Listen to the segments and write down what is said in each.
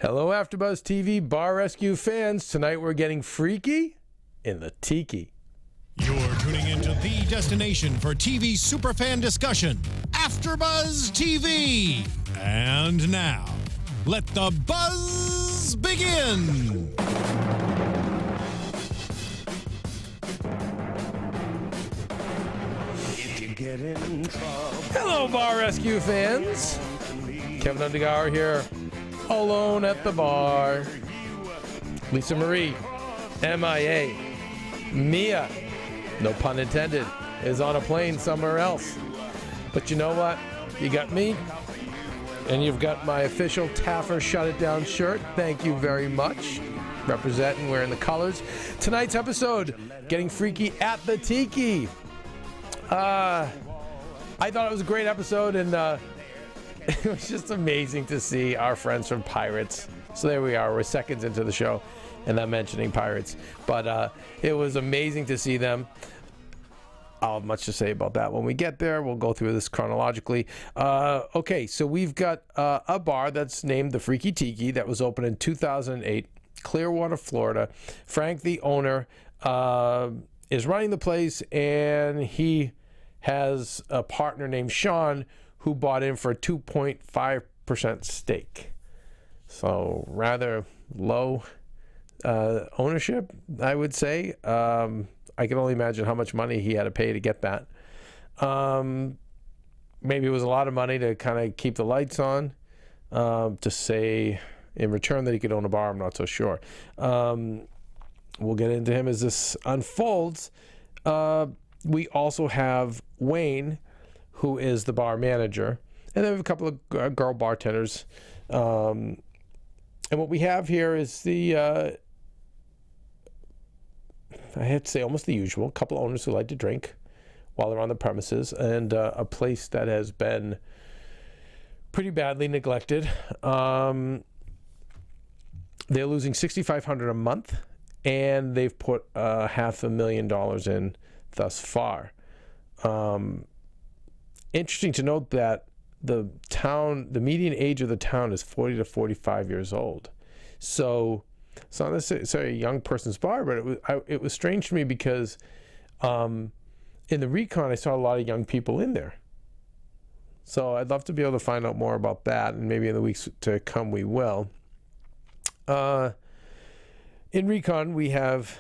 Hello, AfterBuzz TV Bar Rescue fans. Tonight we're getting freaky in the Tiki. You're tuning into the destination for TV superfan discussion, AfterBuzz TV. And now, let the buzz begin. Hello, Bar Rescue fans. Keven Undergaro here, alone at the bar. Lisa Marie, MIA. Mia, no pun intended, is on a plane somewhere else. But you know what? You got me, and you've got my official Taffer Shut It Down shirt. Thank you very much. Representing, wearing the colors. Tonight's episode, getting freaky at the Tiki. I thought it was a great episode, and it was just amazing to see our friends from Pirates. So there we are. We're seconds into the show, and I'm mentioning Pirates. But it was amazing to see them. I'll have much to say about that when we get there. We'll go through this chronologically. Okay, so we've got a bar that's named the Feaky Tiki that was opened in 2008, Clearwater, Florida. Frank, the owner, is running the place, and he has a partner named Sean who bought in for a 2.5% stake. So rather low ownership, I would say. I can only imagine how much money he had to pay to get that. Maybe it was a lot of money to kind of keep the lights on, to say in return that he could own a bar. I'm not so sure. We'll get into him as this unfolds. We also have Wayne, who is the bar manager, and then we have a couple of girl bartenders. And what we have here is the, I have to say, almost the usual. A couple of owners who like to drink while they're on the premises, and a place that has been pretty badly neglected. They're losing $6,500 a month, and they've put $500,000 in thus far. Interesting to note that the median age of the town is 40 to 45 years old. So it's not necessarily a young person's bar, but it was strange to me because in the recon I saw a lot of young people in there. So I'd love to be able to find out more about that, and maybe in the weeks to come we will. In recon we have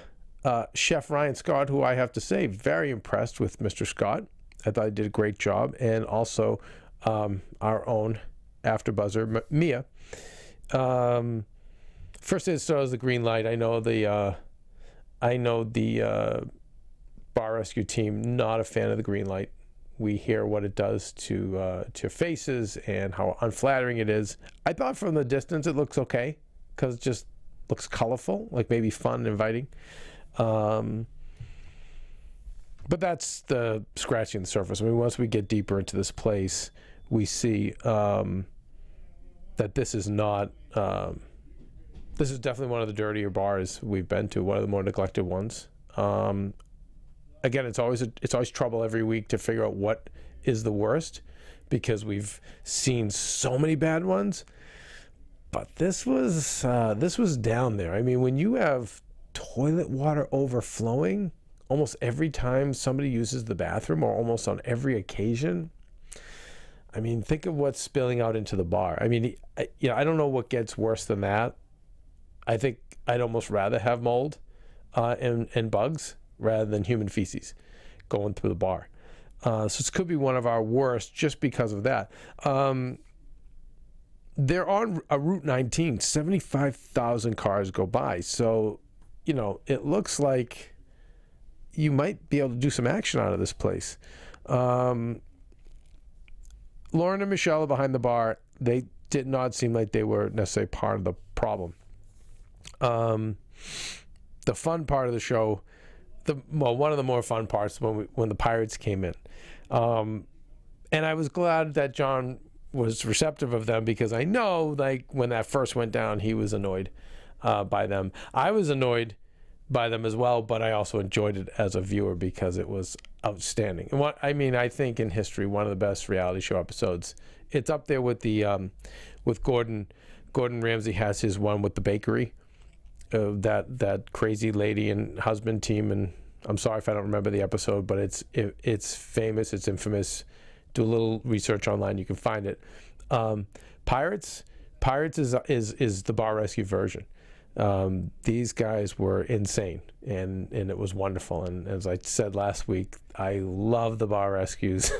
Chef Ryan Scott, who I have to say, very impressed with Mr. Scott. I thought he did a great job, and also our own AfterBuzzer, Mia. First it starts the green light. I know the Bar Rescue team, not a fan of the green light. We hear what it does to faces and how unflattering it is. I thought from the distance it looks okay because it just looks colorful, like maybe fun and inviting. But that's the scratching the surface. I mean, once we get deeper into this place, we see that this is not. This is definitely one of the dirtier bars we've been to. One of the more neglected ones. Again, it's always trouble every week to figure out what is the worst, because we've seen so many bad ones. But this was down there. I mean, when you have toilet water overflowing almost every time somebody uses the bathroom, or almost on every occasion. I mean, think of what's spilling out into the bar. I mean, I don't know what gets worse than that. I think I'd almost rather have mold and bugs rather than human feces going through the bar. So this could be one of our worst just because of that. They're on a Route 19. 75,000 cars go by. So, it looks like you might be able to do some action out of this place. Lauren and Michelle are behind the bar. They did not seem like they were necessarily part of the problem. The fun part of the show, one of the more fun parts when the Pirates came in. And I was glad that John was receptive of them, because I know, like, when that first went down, he was annoyed by them. I was annoyed by them as well, but I also enjoyed it as a viewer because it was outstanding. And I think in history, one of the best reality show episodes. It's up there with the with Gordon Gordon Ramsay has his one with the bakery, that crazy lady and husband team, and I'm sorry if I don't remember the episode, but it's famous, it's infamous. Do a little research online, you can find it. Pirates is the Bar Rescue version. These guys were insane, and it was wonderful. And as I said last week, I love the Bar Rescues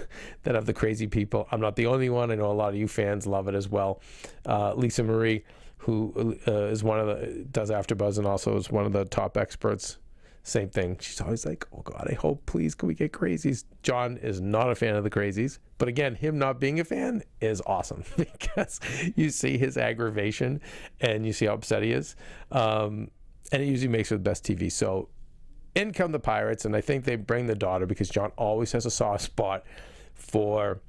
that have the crazy people. I'm not the only one. I know a lot of you fans love it as well. Lisa Marie, who is does AfterBuzz and also is one of the top experts. Same thing. She's always like, oh God, I hope, please, can we get crazies? John is not a fan of the crazies. But again, him not being a fan is awesome because you see his aggravation and you see how upset he is. And it usually makes for the best TV. So in come the Pirates, and I think they bring the daughter because John always has a soft spot for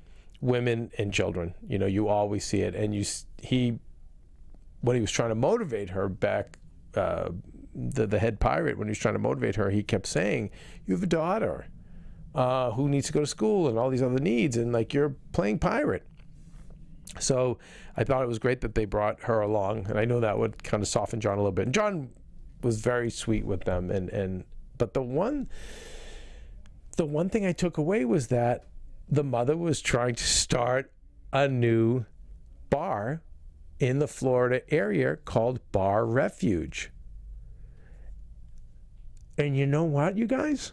women and children. You know, you always see it. And when he was trying to motivate her back, the head pirate, when he was trying to motivate her, he kept saying, you have a daughter who needs to go to school and all these other needs, and like, you're playing pirate. So I thought it was great that they brought her along, and I know that would kind of soften John a little bit. And John was very sweet with them, but the one thing I took away was that the mother was trying to start a new bar in the Florida area called Bar Refuge. And you know what, you guys?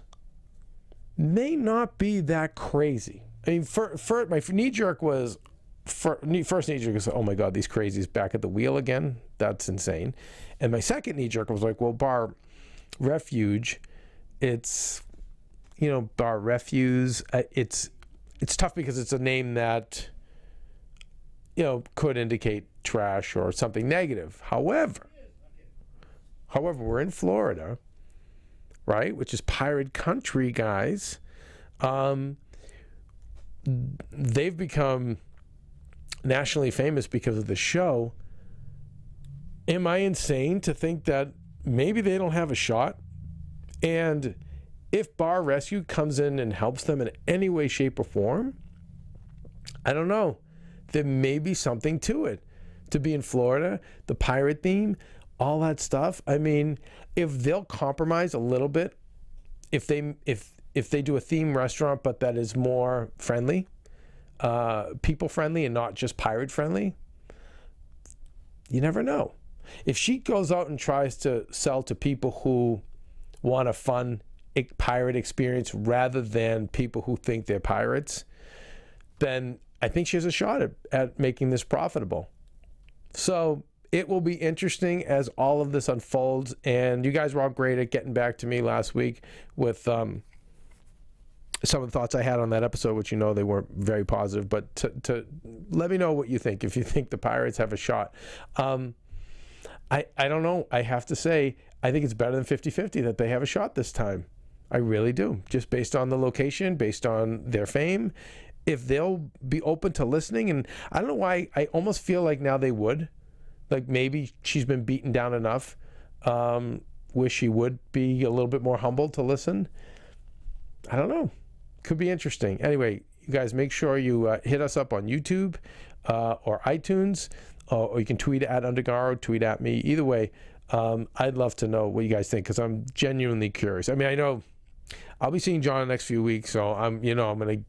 May not be that crazy. I mean, my knee-jerk was, first knee-jerk was, oh my God, these crazies back at the wheel again? That's insane. And my second knee-jerk was like, well, Bar Refuge, it's, Bar Refuse, it's tough because it's a name that, could indicate trash or something negative. However, we're in Florida, right, which is pirate country, guys. They've become nationally famous because of the show. Am I insane to think that maybe they don't have a shot? And if Bar Rescue comes in and helps them in any way, shape, or form, I don't know. There may be something to it. To be in Florida, the pirate theme, all that stuff. I mean, if they'll compromise a little bit, if they do a theme restaurant, but that is more friendly, people friendly and not just pirate friendly, you never know. If she goes out and tries to sell to people who want a fun pirate experience rather than people who think they're pirates, then I think she has a shot at making this profitable. So it will be interesting as all of this unfolds. And you guys were all great at getting back to me last week with some of the thoughts I had on that episode, which they weren't very positive. But to let me know what you think, if you think the Pirates have a shot. I don't know. I have to say, I think it's better than 50-50 that they have a shot this time. I really do. Just based on the location, based on their fame. If they'll be open to listening. And I don't know why, I almost feel like now they would. Like maybe she's been beaten down enough. Wish she would be a little bit more humble to listen. I don't know. Could be interesting. Anyway, you guys make sure you hit us up on YouTube or iTunes, or you can tweet at Undergaro, tweet at me. Either way, I'd love to know what you guys think because I'm genuinely curious. I mean, I know I'll be seeing John in the next few weeks, so I'm going to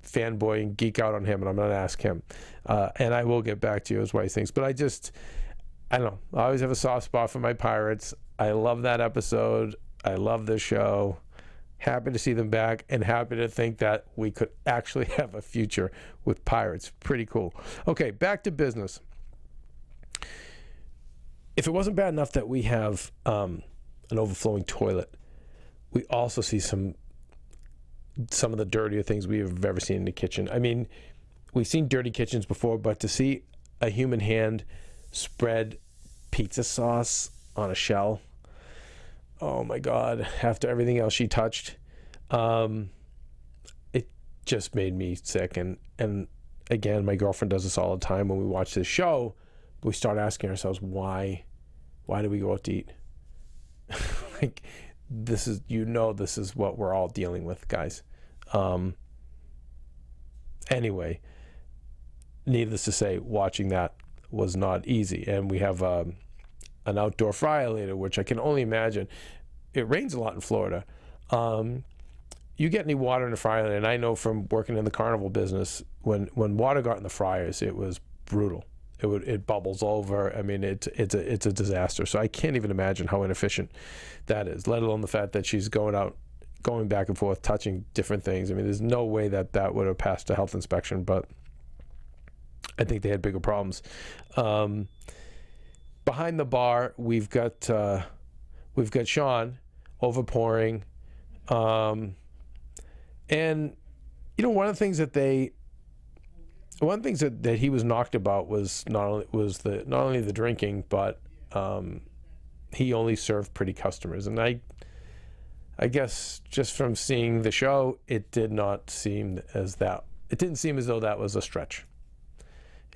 fanboy and geek out on him, and I'm going to ask him. And I will get back to you as what he thinks. But I don't know. I always have a soft spot for my Pirates. I love that episode. I love this show. Happy to see them back and happy to think that we could actually have a future with Pirates. Pretty cool. Okay, back to business. If it wasn't bad enough that we have an overflowing toilet, we also see some of the dirtier things we have ever seen in the kitchen. I mean, we've seen dirty kitchens before, but to see a human hand spread pizza sauce on a shell, oh my God, after everything else she touched, it just made me sick. And again, my girlfriend does this all the time when we watch this show. We start asking ourselves, why do we go out to eat? Like, this is what we're all dealing with, guys. Anyway, needless to say, watching that, was not easy. And we have an outdoor fryer later, which I can only imagine. It rains a lot in Florida. You get any water in the fryer, and I know from working in the carnival business, when water got in the fryers, it was brutal. It bubbles over. I mean, it's a disaster. So I can't even imagine how inefficient that is, let alone the fact that she's going back and forth, touching different things. I mean, there's no way that would have passed a health inspection, but I think they had bigger problems. Behind the bar, we've got Sean overpouring, and one of the things that he was knocked about was not only the drinking, but he only served pretty customers. And I guess just from seeing the show, it didn't seem as though that was a stretch.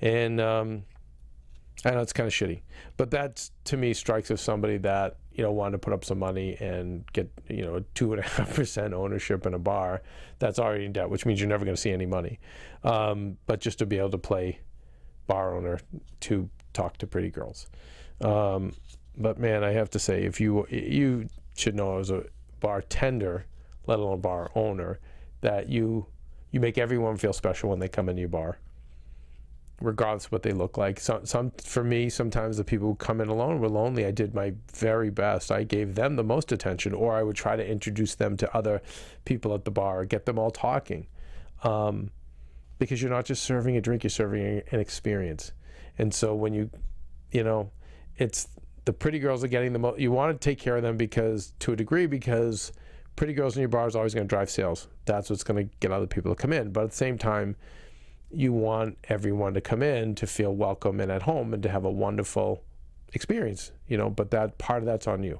And I know it's kind of shitty, but that to me strikes as somebody that wanted to put up some money and get 2.5% ownership in a bar that's already in debt, which means you're never going to see any money. But just to be able to play bar owner to talk to pretty girls. But man, I have to say, if you should know as a bartender, let alone bar owner, that you make everyone feel special when they come into your bar, regardless of what they look like. For me, sometimes the people who come in alone were lonely. I did my very best. I gave them the most attention, or I would try to introduce them to other people at the bar, get them all talking. Because you're not just serving a drink, you're serving an experience. And so when it's the pretty girls are getting the most, you want to take care of them because pretty girls in your bar is always going to drive sales. That's what's going to get other people to come in. But at the same time, you want everyone to come in to feel welcome and at home and to have a wonderful experience, but that part of that's on you.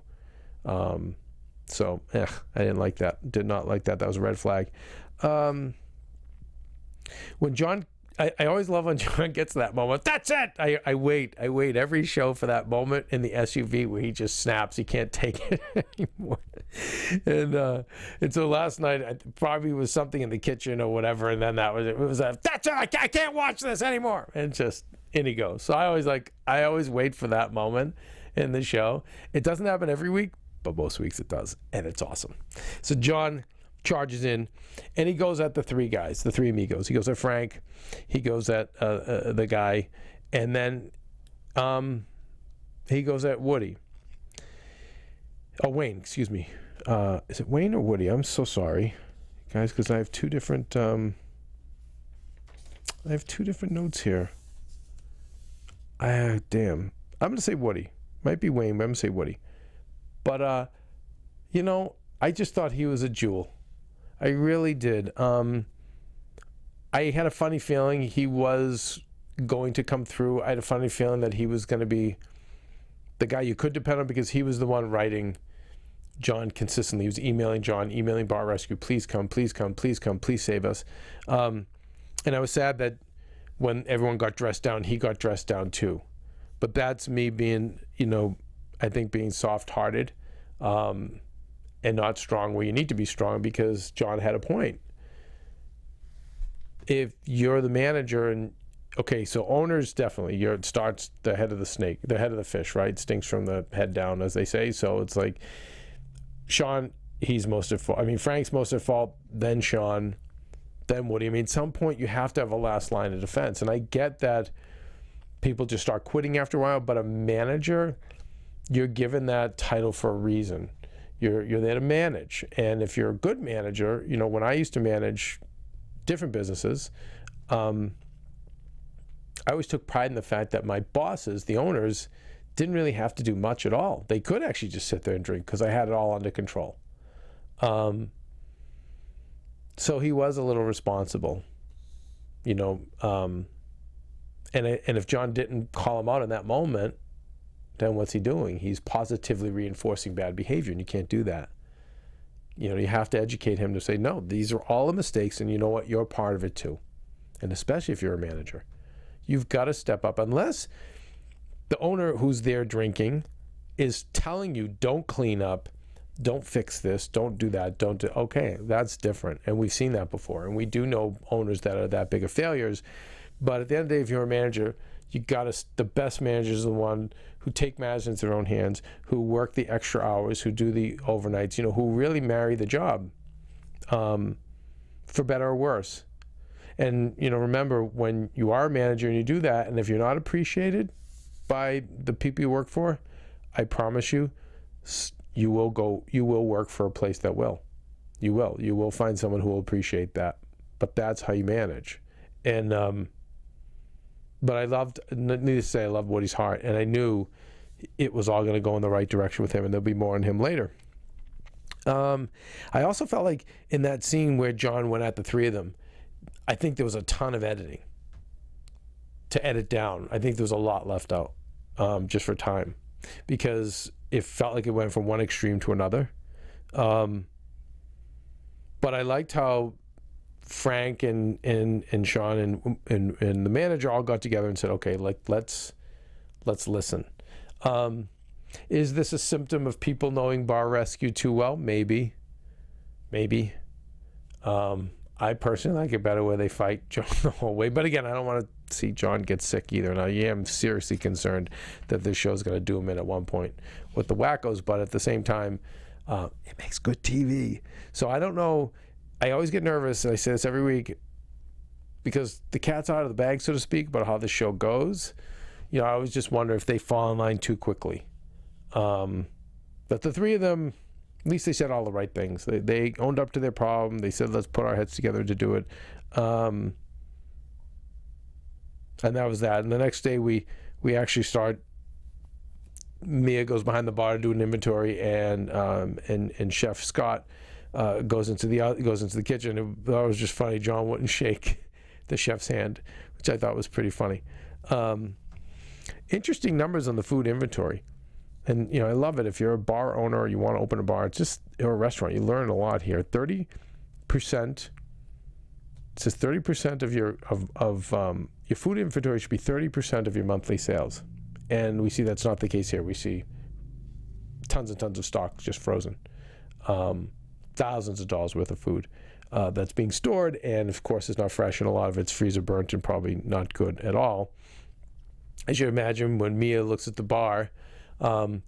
So I didn't like that. Did not like that. That was a red flag. When John, I always love when John gets that moment. That's it. I wait every show for that moment in the SUV where he just snaps. He can't take it anymore. And so last night, it probably was something in the kitchen or whatever. And then that was it. It was that's it. I can't watch this anymore. And in he goes. So I always wait for that moment in the show. It doesn't happen every week, but most weeks it does. And it's awesome. So John charges in, and he goes at the three guys, the three amigos. He goes at Frank, he goes at the guy, and then he goes at Woody. Oh, Wayne, excuse me. Is it Wayne or Woody? I'm so sorry, guys, because I have two different notes here. Damn. I'm gonna say Woody. Might be Wayne, but I'm gonna say Woody. But I just thought he was a jewel. I really did. I had a funny feeling he was going to come through. I had a funny feeling that he was going to be the guy you could depend on, because he was the one writing John consistently. He was emailing John, emailing Bar Rescue, please come, please come, please come, please save us. And I was sad that when everyone got dressed down, he got dressed down too. But that's me being, I think being soft-hearted. And not strong where you need to be strong, because John had a point. If you're the manager so owners definitely, starts the head of the snake, the head of the fish, right? Stinks from the head down, as they say. So it's like Sean, he's most at fault. I mean, Frank's most at fault, then Sean, then Woody. I mean, at some point you have to have a last line of defense. And I get that people just start quitting after a while, but a manager, you're given that title for a reason. You're there to manage. And if you're a good manager, when I used to manage different businesses, I always took pride in the fact that my bosses, the owners, didn't really have to do much at all. They could actually just sit there and drink because I had it all under control. So he was a little responsible, and if John didn't call him out in that moment, then what's he doing? He's positively reinforcing bad behavior, and you can't do that. You have to educate him to say, no, these are all the mistakes, and you know what? You're part of it too. And especially if you're a manager, you've got to step up. Unless the owner who's there drinking is telling you, don't clean up, don't fix this, don't do that, okay, that's different. And we've seen that before. And we do know owners that are that big of failures. But at the end of the day, if you're a manager, The best managers are the one who take matters into their own hands, who work the extra hours, who do the overnights, who really marry the job, for better or worse. And, remember, when you are a manager and you do that, and if you're not appreciated by the people you work for, I promise you, you will work for a place that will. You will find someone who will appreciate that. But that's how you manage. And, but I loved, needless to say, I loved Woody's heart, and I knew it was all going to go in the right direction with him, and there'll be more on him later. I also felt like in that scene where John went at the three of them, I think there was a ton of editing to edit down. I think there was a lot left out, just for time, because it felt like it went from one extreme to another. But I liked how Frank and Sean and the manager all got together and said, okay, let's listen. Is this a symptom of people knowing Bar Rescue too well? Maybe. I personally like it better where they fight John the whole way. But again, I don't want to see John get sick either. And I am seriously concerned that this show's going to do him in at one point with the wackos. But at the same time, it makes good TV. So I don't know. I always get nervous, and I say this every week, because the cat's out of the bag, so to speak, about how the show goes. I always just wonder if they fall in line too quickly. But the three of them, at least they said all the right things. They owned up to their problem. They said, let's put our heads together to do it. And that was that. And the next day we actually start, Mia goes behind the bar to do an inventory, and Chef Scott goes into the kitchen. That was just funny. John wouldn't shake the chef's hand, which I thought was pretty funny. Interesting numbers on the food inventory. And, I love it. If you're a bar owner or you want to open a bar, or a restaurant, you learn a lot here. 30%, it says 30% of your food inventory should be 30% of your monthly sales. And we see that's not the case here. We see tons and tons of stock just frozen. Thousands of dollars worth of food that's being stored, and of course it's not fresh, and a lot of it's freezer burnt and probably not good at all. As you imagine, when Mia looks at the bar, getting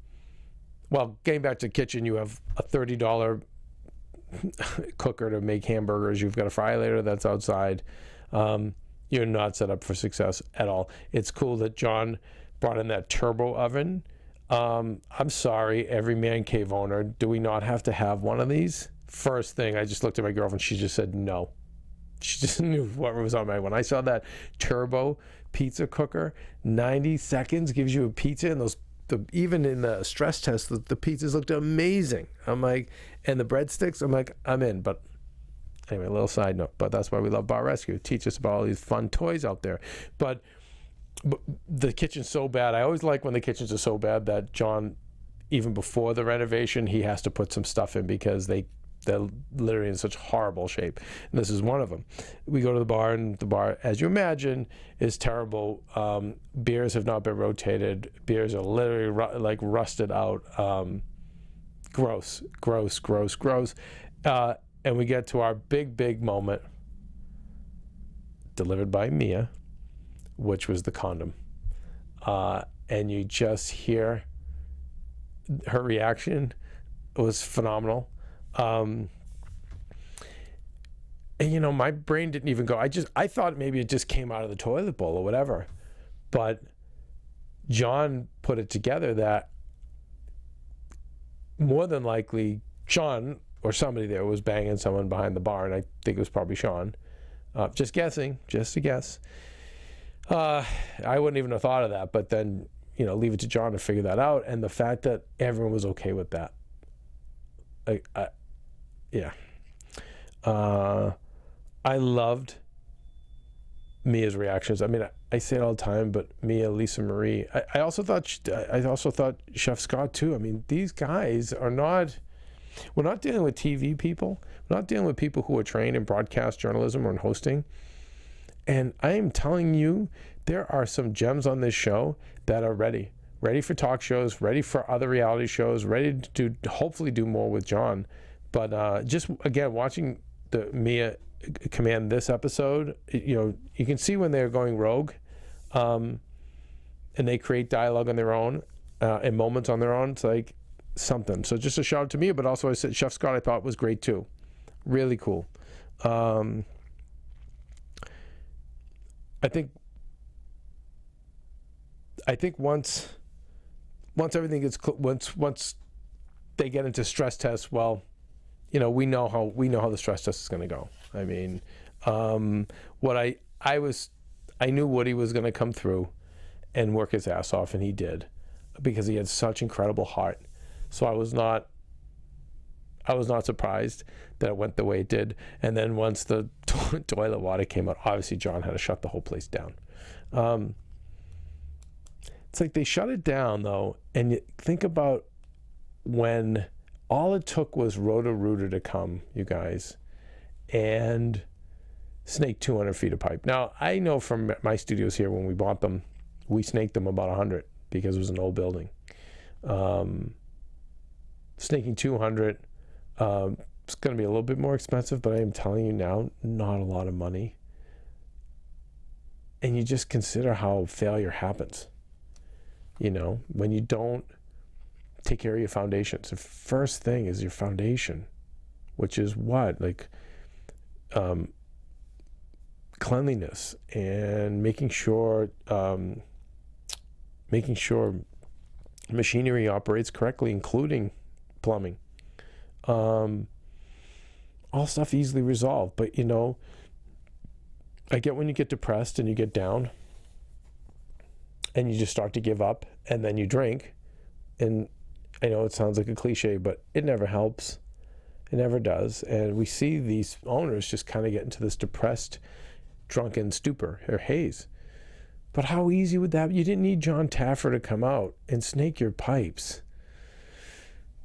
back to the kitchen, you have a $30 cooker to make hamburgers. You've got a fry later that's outside. You're not set up for success at all. It's cool that John brought in that turbo oven. I'm sorry, every man cave owner, do we not have to have one of these? First thing, I just looked at my girlfriend. She just said no. She just knew what was on my mind. When I saw that turbo pizza cooker, 90 seconds gives you a pizza, and even in the stress test, the pizzas looked amazing. I'm like, and the breadsticks, I'm like, I'm in. But anyway, a little side note. But that's why we love Bar Rescue. Teach us about all these fun toys out there. But the kitchen's so bad. I always like when the kitchens are so bad that John, even before the renovation, he has to put some stuff in, because they're literally in such horrible shape. And this is one of them. We go to the bar, and the bar, as you imagine, is terrible. Beers have not been rotated. Beers are literally rusted out. Gross. And we get to our big moment, delivered by Mia, which was the condom. And you just hear her reaction. It was phenomenal. And my brain didn't even go. I thought maybe it just came out of the toilet bowl or whatever. But John put it together that more than likely Sean or somebody there was banging someone behind the bar, and I think it was probably Sean. Just guessing, just a guess. I wouldn't even have thought of that, but then, leave it to John to figure that out. And the fact that everyone was okay with that. I loved Mia's reactions. I mean, I say it all the time, but Mia, Lisa Marie. I also thought Chef Scott too. I mean, these guys are not. We're not dealing with TV people. We're not dealing with people who are trained in broadcast journalism or in hosting. And I am telling you, there are some gems on this show that are ready for talk shows, ready for other reality shows, ready to hopefully do more with John. But just again, watching the Mia command this episode, you can see when they're going rogue. and they create dialogue on their own and moments on their own, it's like something. So just a shout out to me, but also I said Chef Scott I thought was great too. Really cool. I think once everything gets once they get into stress tests, well, you know, we know how the stress test is going to go. I mean, what I knew Woody was going to come through and work his ass off, and he did, because he had such incredible heart. So I was not surprised that it went the way it did. And then once the toilet water came out, obviously John had to shut the whole place down. It's like they shut it down though, and you think about when all it took was Roto-Rooter to come, you guys, and snake 200 feet of pipe. Now, I know from my studios here, when we bought them, we snaked them about 100 because it was an old building. Snaking 200, it's going to be a little bit more expensive, but I am telling you now, not a lot of money. And you just consider how failure happens. You know, when you don't take care of your foundations. The first thing is your foundation, which is what? Like cleanliness and making sure machinery operates correctly, including plumbing. All stuff easily resolved, but you know, I get when you get depressed and you get down and you just start to give up, and then you drink, and I know it sounds like a cliche, but it never helps. It never does. And we see these owners just kind of get into this depressed, drunken stupor or haze. But how easy would that be? You didn't need John Taffer to come out and snake your pipes.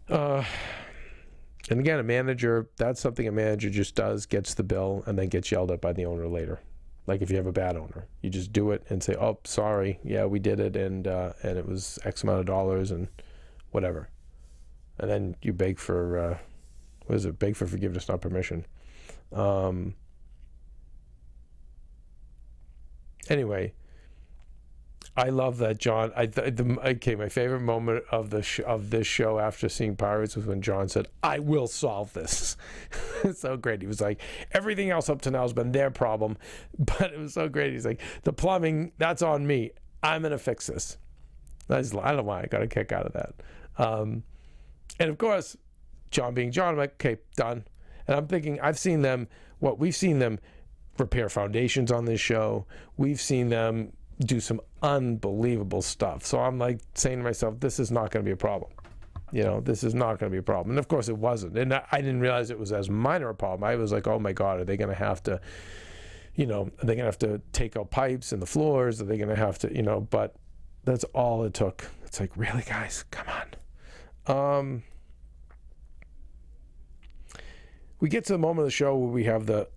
And again, a manager, that's something a manager just does, gets the bill, and then gets yelled at by the owner later. Like if you have a bad owner, you just do it and say, oh, sorry, yeah, we did it, and it was X amount of dollars and whatever. And then you beg for, beg for forgiveness, not permission. Anyway, I love that John. My favorite moment of this show after seeing Pirates was when John said, "I will solve this." It's so great. He was like, everything else up to now has been their problem, but it was so great. He's like, the plumbing, that's on me. I'm gonna fix this. I don't know why I got a kick out of that. And of course, John being John, I'm like, okay, done. And I'm thinking, we've seen them repair foundations on this show. We've seen them do some unbelievable stuff. So I'm like saying to myself, this is not going to be a problem. You know, this is not going to be a problem. And of course it wasn't. And I didn't realize it was as minor a problem. I was like, oh my God, are they going to have to, you know, are they going to have to take out pipes in the floors? Are they going to have to, you know, but that's all it took. It's like, really, guys, come on. We get to the moment of the show where we have the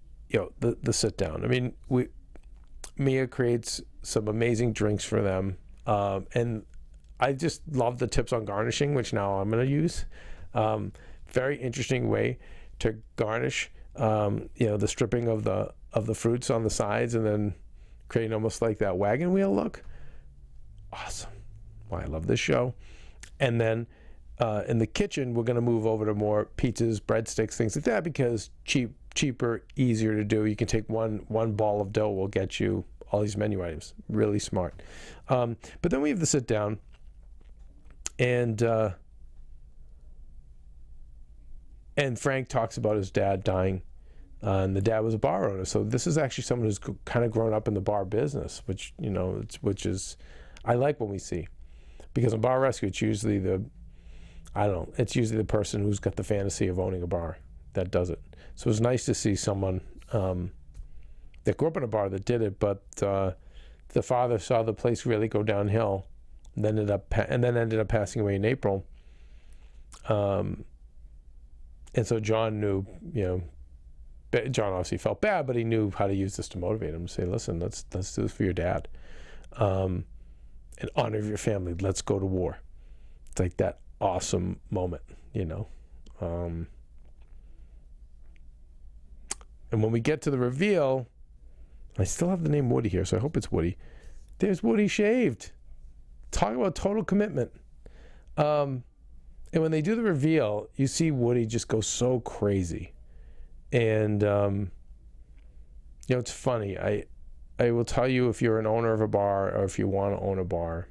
sit down. I mean, Mia creates some amazing drinks for them, and I just love the tips on garnishing, which now I'm going to use. Very interesting way to garnish. The stripping of the fruits on the sides, and then creating almost like that wagon wheel look. Awesome. Why I love this show. And then in the kitchen, we're going to move over to more pizzas, breadsticks, things like that, because cheaper, easier to do. You can take one ball of dough will get you all these menu items. Really smart. But then we have the sit down, and Frank talks about his dad dying, and the dad was a bar owner. So this is actually someone who's kind of grown up in the bar business, which is I like when we see, because in Bar Rescue it's usually it's usually the person who's got the fantasy of owning a bar that does it. So it's nice to see someone that grew up in a bar that did it, but the father saw the place really go downhill, and then ended up passing away in April. And so John knew, John obviously felt bad, but he knew how to use this to motivate him to say, listen, let's do this for your dad. In honor of your family, let's go to war. It's like that awesome moment, And when we get to the reveal, I still have the name Woody here, so I hope it's Woody. There's Woody shaved. Talk about total commitment. And when they do the reveal, you see Woody just go so crazy. And, it's funny. I will tell you, if you're an owner of a bar or if you want to own a bar,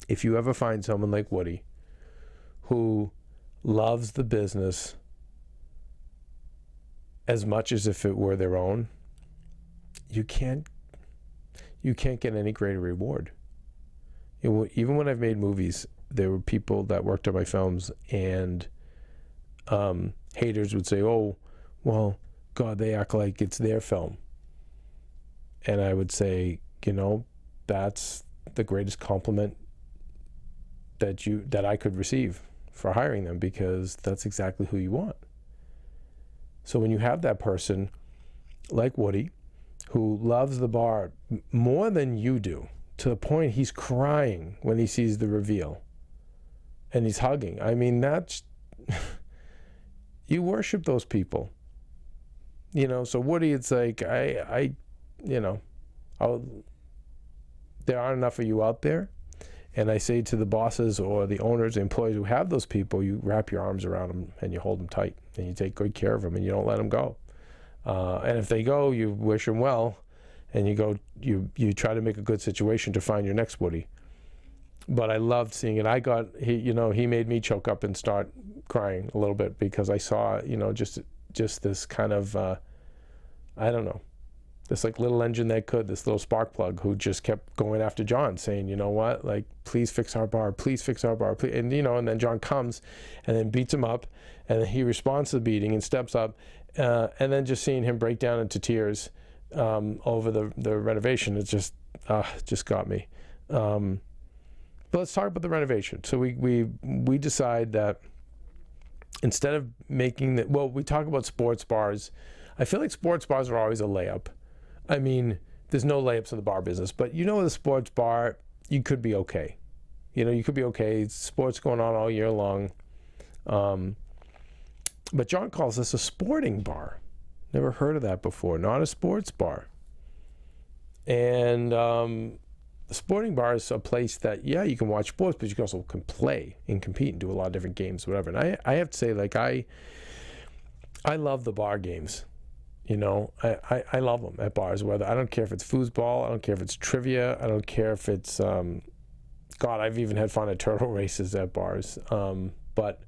if you ever find someone like Woody who loves the business as much as if it were their own, you can't get any greater reward. Even when I've made movies, there were people that worked on my films, and haters would say, "Oh, well, God, they act like it's their film." And I would say, that's the greatest compliment that I could receive for hiring them, because that's exactly who you want. So when you have that person like Woody, who loves the bar more than you do, to the point he's crying when he sees the reveal, and he's hugging. I mean, that's you worship those people. So Woody, it's like there aren't enough of you out there. And I say to the bosses or the owners, the employees who have those people, you wrap your arms around them and you hold them tight and you take good care of them and you don't let them go. And if they go, you wish them well, and you try to make a good situation to find your next Woody. But I loved seeing it. He made me choke up and start crying a little bit, because I saw, just this kind of, I don't know, this like little engine this little spark plug who just kept going after John, saying, you know what, like, please fix our bar, please fix our bar, please. And then John comes and then beats him up, and then he responds to the beating and steps up, and then just seeing him break down into tears over the renovation, it just got me. But let's talk about the renovation. So we decide that instead of making we talk about sports bars. I feel like sports bars are always a layup. I mean, there's no layups in the bar business, but with a sports bar, you could be okay. You could be okay. Sports going on all year long. But John calls this a sporting bar. Never heard of that before. Not a sports bar. And the sporting bar is a place that, you can watch sports, but you can also play and compete and do a lot of different games, whatever. And I have to say, like, I love the bar games. I love them at bars. Whether I don't care if it's foosball, I don't care if it's trivia, I don't care if it's I've even had fun at turtle races at bars. But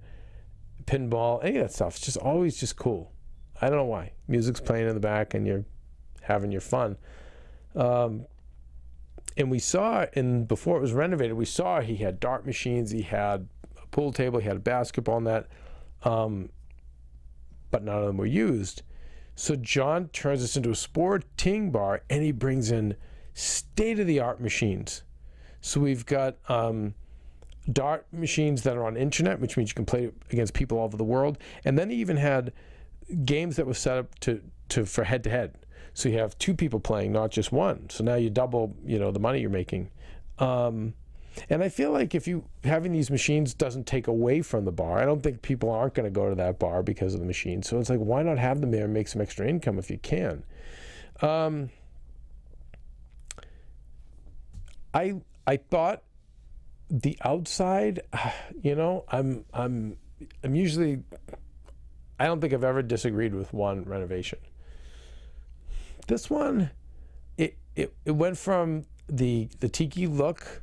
pinball, any of that stuff, it's just always just cool. I don't know why. Music's playing in the back and you're having your fun. And we saw, before it was renovated, we saw he had dart machines, he had a pool table, he had a basketball net, but none of them were used. So John turns this into a sporting bar, and he brings in state-of-the-art machines. So we've got dart machines that are on internet, which means you can play against people all over the world. And then he even had games that were set up for head-to-head. So you have two people playing, not just one. So now you double, the money you're making. And I feel like having these machines doesn't take away from the bar. I don't think people aren't going to go to that bar because of the machine. So it's like, why not have them there and make some extra income if you can? I thought the outside, I'm usually, I don't think I've ever disagreed with one renovation. This one, it went from the Tiki look,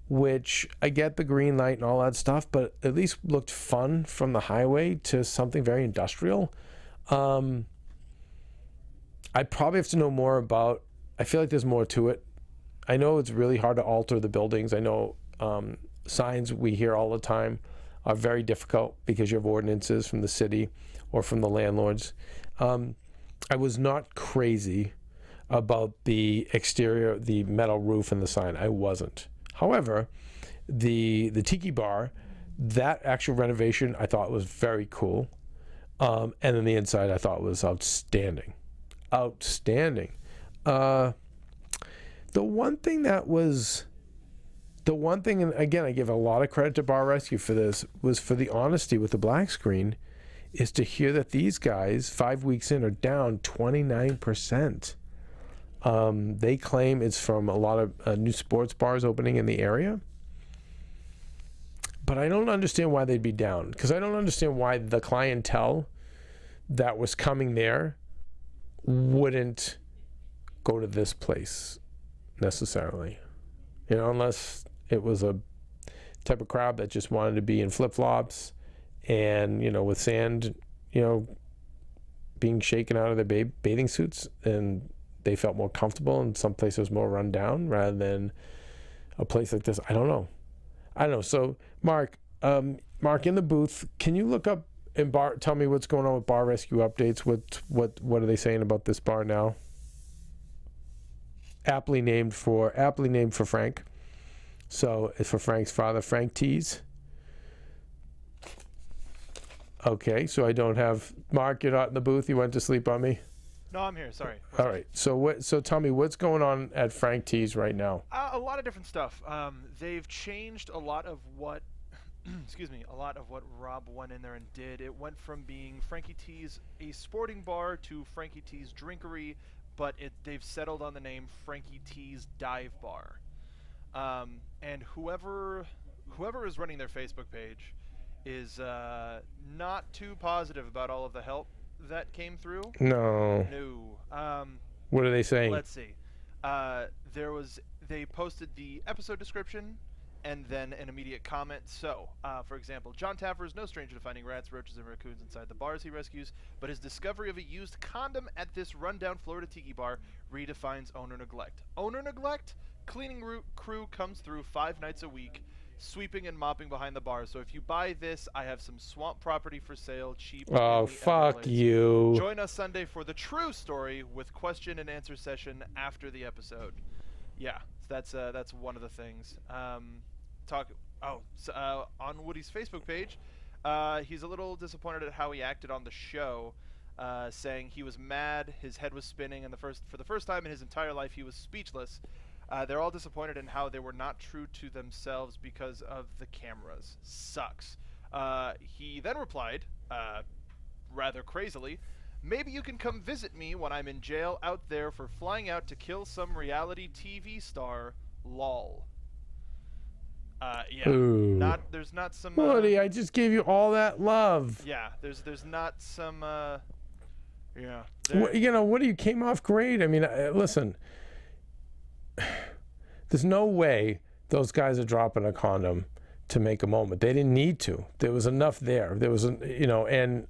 which I get the green light and all that stuff, but at least looked fun from the highway, to something very industrial. I probably have to know more about, I feel like there's more to it. I know it's really hard to alter the buildings. I know signs we hear all the time are very difficult because you have ordinances from the city or from the landlords. I was not crazy about the exterior, the metal roof and the sign. I wasn't. However, the Tiki bar, that actual renovation I thought was very cool. And then the inside I thought was outstanding. Outstanding. The one thing, and again, I give a lot of credit to Bar Rescue for this, was for the honesty with the black screen, is to hear that these guys, 5 weeks in, are down 29%. They claim it's from a lot of new sports bars opening in the area. But I don't understand why they'd be down, because I don't understand why the clientele that was coming there wouldn't go to this place necessarily. Unless it was a type of crowd that just wanted to be in flip-flops and, with sand, being shaken out of their bathing suits, and they felt more comfortable, and some places more run down rather than a place like this. I don't know. So Mark, in the booth, can you look up and tell me what's going on with Bar Rescue updates? What are they saying about this bar now? Aptly named for Frank. So it's for Frank's father, Frank Tees. Okay, so I don't have Mark. You're not in the booth. You went to sleep on me. No, I'm here. Sorry. All right. So tell me what's going on at Frank Tees right now. A lot of different stuff. They've changed a lot of what, a lot of what Rob went in there and did. It went from being Frankie T's a sporting bar to Frankie T's drinkery, but they've settled on the name Frankie T's Dive Bar. And whoever is running their Facebook page is not too positive about all of the help that came through. No. What are they saying? Let's see. They posted the episode description and then an immediate comment. So, for example, John Taffer is no stranger to finding rats, roaches, and raccoons inside the bars he rescues, but his discovery of a used condom at this rundown Florida Tiki bar redefines owner neglect. Owner neglect? Cleaning crew comes through 5 nights a week, sweeping and mopping behind the bar. So if you buy this, I have some swamp property for sale, cheap. Oh, fuck you. Join us Sunday for the true story with question and answer session after the episode. Yeah, that's one of the things. On Woody's Facebook page, he's a little disappointed at how he acted on the show, saying he was mad, his head was spinning, and for the first time in his entire life he was speechless. They're all disappointed in how they were not true to themselves because of the cameras. Sucks. He then replied, rather crazily, maybe you can come visit me when I'm in jail out there for flying out to kill some reality TV star. Lol. Yeah. Ooh. There's not some. Woody, I just gave you all that love. Yeah. There's not some. Yeah. Woody, you came off great. I mean, listen. There's no way those guys are dropping a condom to make a moment. They didn't need to. There was enough there. There was, and it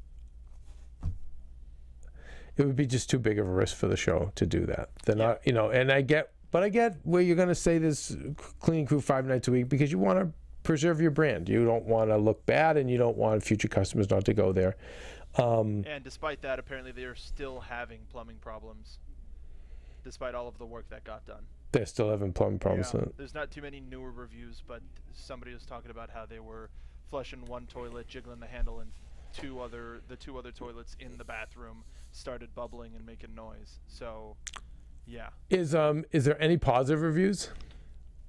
would be just too big of a risk for the show to do that. They're not, and I get where you're going to say this cleaning crew 5 nights a week because you want to preserve your brand. You don't want to look bad, and you don't want future customers not to go there. And despite that, apparently they're still having plumbing problems, despite all of the work that got done. They're still having plumbing problems. Yeah. There's not too many newer reviews, but somebody was talking about how they were flushing one toilet, jiggling the handle, and the two other toilets in the bathroom started bubbling and making noise. So, yeah. Is there any positive reviews?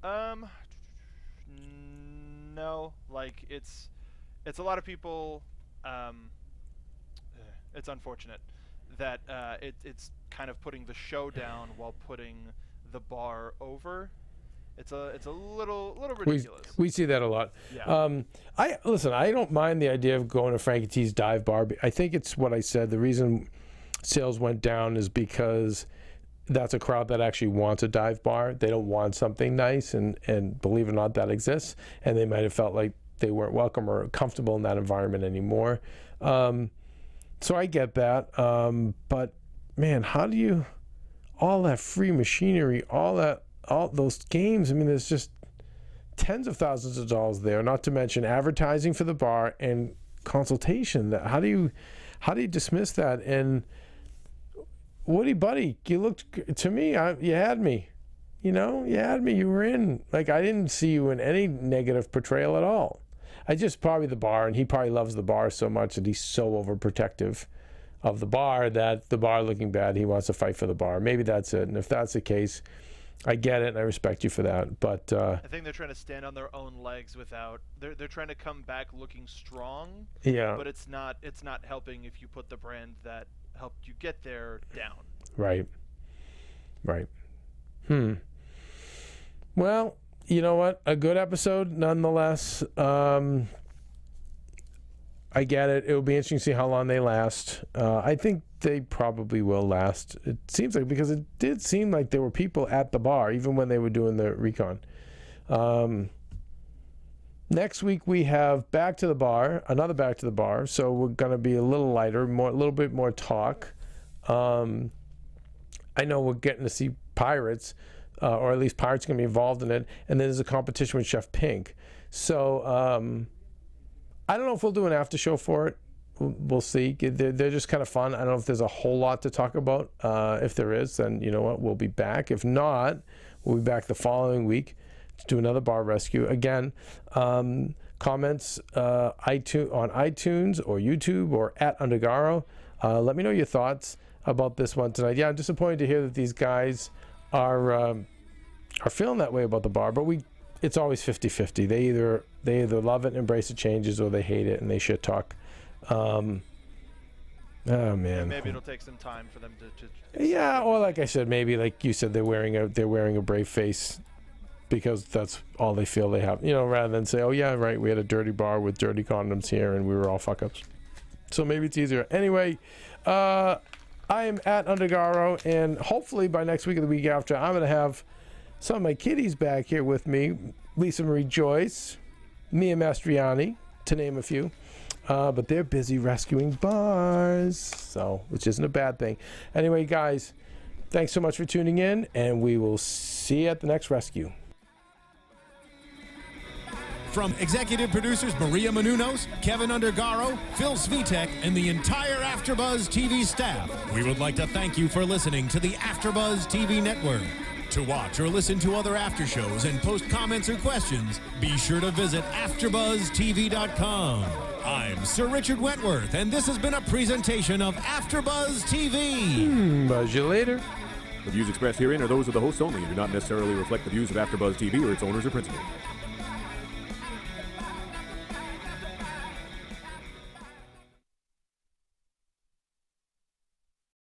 No. Like it's a lot of people. It's unfortunate that it's kind of putting the show down while putting the bar over. It's a little ridiculous. We see that a lot. Yeah. I don't mind the idea of going to Frankie T's Dive Bar. I think it's what I said. The reason sales went down is because that's a crowd that actually wants a dive bar. They don't want something nice, and believe it or not, that exists. And they might have felt like they weren't welcome or comfortable in that environment anymore. So I get that. But man, how do you, all that free machinery, all those games, I mean, there's just tens of thousands of dollars there, not to mention advertising for the bar and consultation. How do you dismiss that? And Woody, buddy, you looked, to me, you had me. You had me. You were in. Like, I didn't see you in any negative portrayal at all. I just probably the bar, and he probably loves the bar so much that he's so overprotective of the bar that the bar looking bad, he wants to fight for the bar. Maybe that's it. And if that's the case, I get it, and I respect you for that. But I think they're trying to stand on their own legs without. They're trying to come back looking strong. Yeah. But it's not helping if you put the brand that helped you get there down. Right. Well, you know what? A good episode, nonetheless. I get it. It'll be interesting to see how long they last. I think they probably will last. It seems like, because it did seem like there were people at the bar, even when they were doing the recon. Next week we have Back to the Bar, another Back to the Bar. So we're going to be a little lighter, a little bit more talk. I know we're getting to see Pirates, or at least Pirates going to be involved in it. And then there's a competition with Chef Pink. So I don't know if we'll do an after show for it. We'll see. They're just kind of fun. I don't know if there's a whole lot to talk about. If there is, then you know what? We'll be back. If not, we'll be back the following week to do another bar rescue. Again, comments on iTunes or YouTube or at Undergaro. Let me know your thoughts about this one tonight. Yeah, I'm disappointed to hear that these guys are feeling that way about the bar, but it's always 50-50. They either love it and embrace the changes, or they hate it and they shit talk. Oh man. Maybe it'll take some time for them to yeah, or like I said, maybe like you said, they're wearing a brave face because that's all they feel they have. You know, rather than say, oh yeah, right, we had a dirty bar with dirty condoms here and we were all fuck ups. So maybe it's easier. Anyway, I am at Undergaro, and hopefully by next week or the week after, I'm gonna have some of my kiddies back here with me. Lisa Marie Joyce, Mia Mastriani, to name a few. But they're busy rescuing bars, so which isn't a bad thing. Anyway, guys, thanks so much for tuning in, and we will see you at the next rescue. From executive producers Maria Menounos, Keven Undergaro, Phil Svitek, and the entire AfterBuzz TV staff, we would like to thank you for listening to the AfterBuzz TV network. To watch or listen to other after shows and post comments or questions, be sure to visit AfterBuzzTV.com. I'm Sir Richard Wentworth, and this has been a presentation of AfterBuzz TV. Buzz you later. The views expressed herein are those of the hosts only and do not necessarily reflect the views of AfterBuzz TV or its owners or principals.